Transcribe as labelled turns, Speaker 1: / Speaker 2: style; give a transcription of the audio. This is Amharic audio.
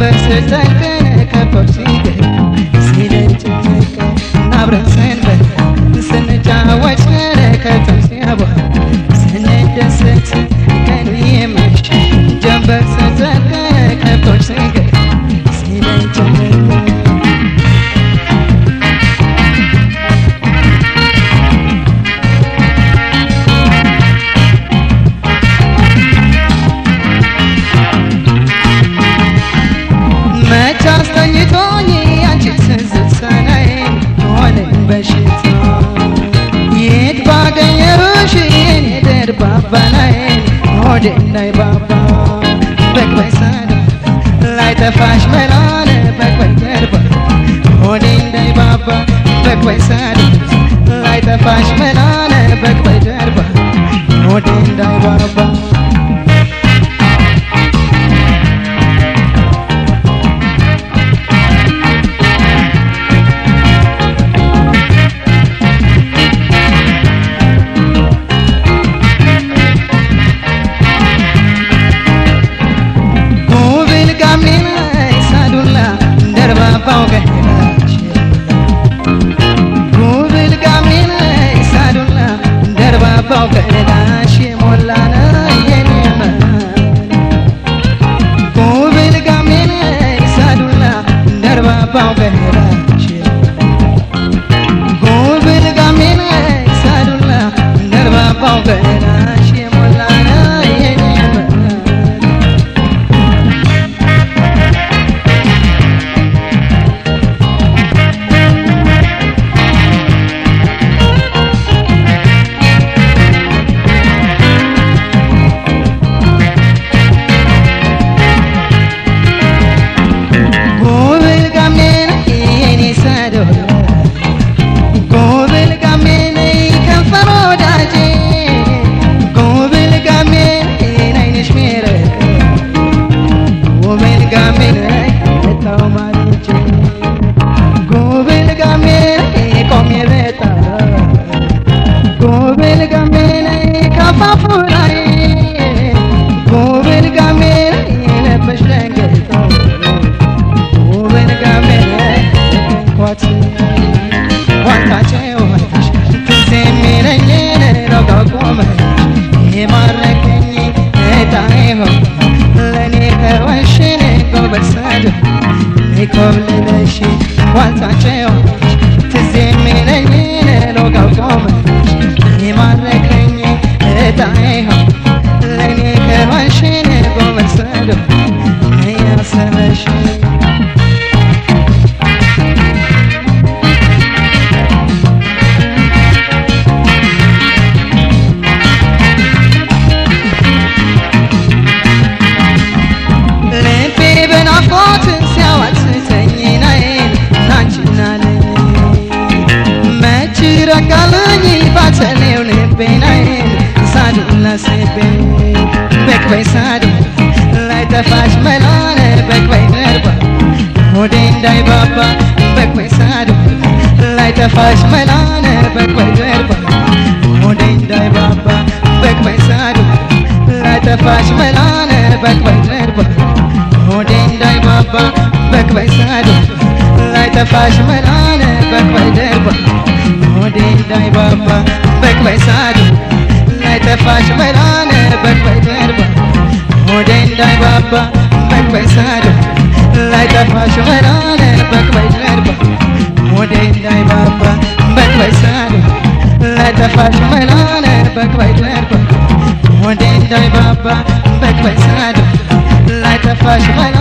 Speaker 1: ጀንበር ስትጠልቅ ከብቶች ሲገር ሲለኝ ጭቅጭቅ አብረን ሰንበት ስንጫወት ከብቶች ሲያቧር ስንደሰት ቀኑ የመሸ ጀንበር ስትጠልቅ ከብቶች ሲገር ሲለኝ ጭቅጭቅ መች አስተኝቶኝ አንቺ ትዝታዬ ሆነኝ በሽታ የት ባገኘሁሽ የኔ ደርባባ ነይ ሆዴ እንዳይባባ በቅበይ ሳዳ ላይጠፋሽ መላነ በቅበይ ደርባ ሆዴ እንዳይባባ በቅበይ ሳዳ ላይጠፋሽ መላነ በቅበይ ደርባ ሆዴ እንዳይባባ ጉብል ጋሜና ሳዱላ ደርባባው ከዳሽ ሞላና የኔማ ጉብል ጋሜና ሳዱላ ደርባባው ከዳሽ ጉብል ጋሜና ሳዱላ ደርባባው ከዳሽ ሞላና የኔማ ኮብልለሽ ዋልታቸው ትዝ የሚለኝ ሎጋው ቆመሽ የማረከኝ እጣዬ ሆይ ለእኔ ከሆንሽን ጎመን ሰዶ ያሰበሽ ልቤ በናፍቆት ሲያዋት ረጋለኝ ባተሌው ልቤናዬን ሳዱላ ስቤ በቅበይ ሳዱ ላይጠፋሽ መላነ በቅበይ ደርባ ሆዴ እንዳይባባ በቅበይ ሳዱ ላይጠፋሽ መላነ በቅበይ ደርባ ሆዴ እንዳይባባ በቅበይ ሳዱ ላይጠፋሽ መላነ በቅበይ ደርባ ሆዴ እንዳይባባ በቅበይ ሳዱ ላይጠፋሽ መላነ በቅበይ ደርባ ሆዴ እንዳይባባ በቅበይ ሳዱ ላይጠፋሽ መላነ በቅበይ ደርባ ሆዴ እንዳይባባ በቅበይ ሳዱ ላይጠፋሽ መላነ በቅበይ ደርባ ሆዴ እንዳይባባ በቅበይ ሳዱ ላይጠፋሽ መላነ በቅበይ ደርባ ሆዴ እንዳይባባ በቅበይ ሳዱ ላይጠፋሽ መላነ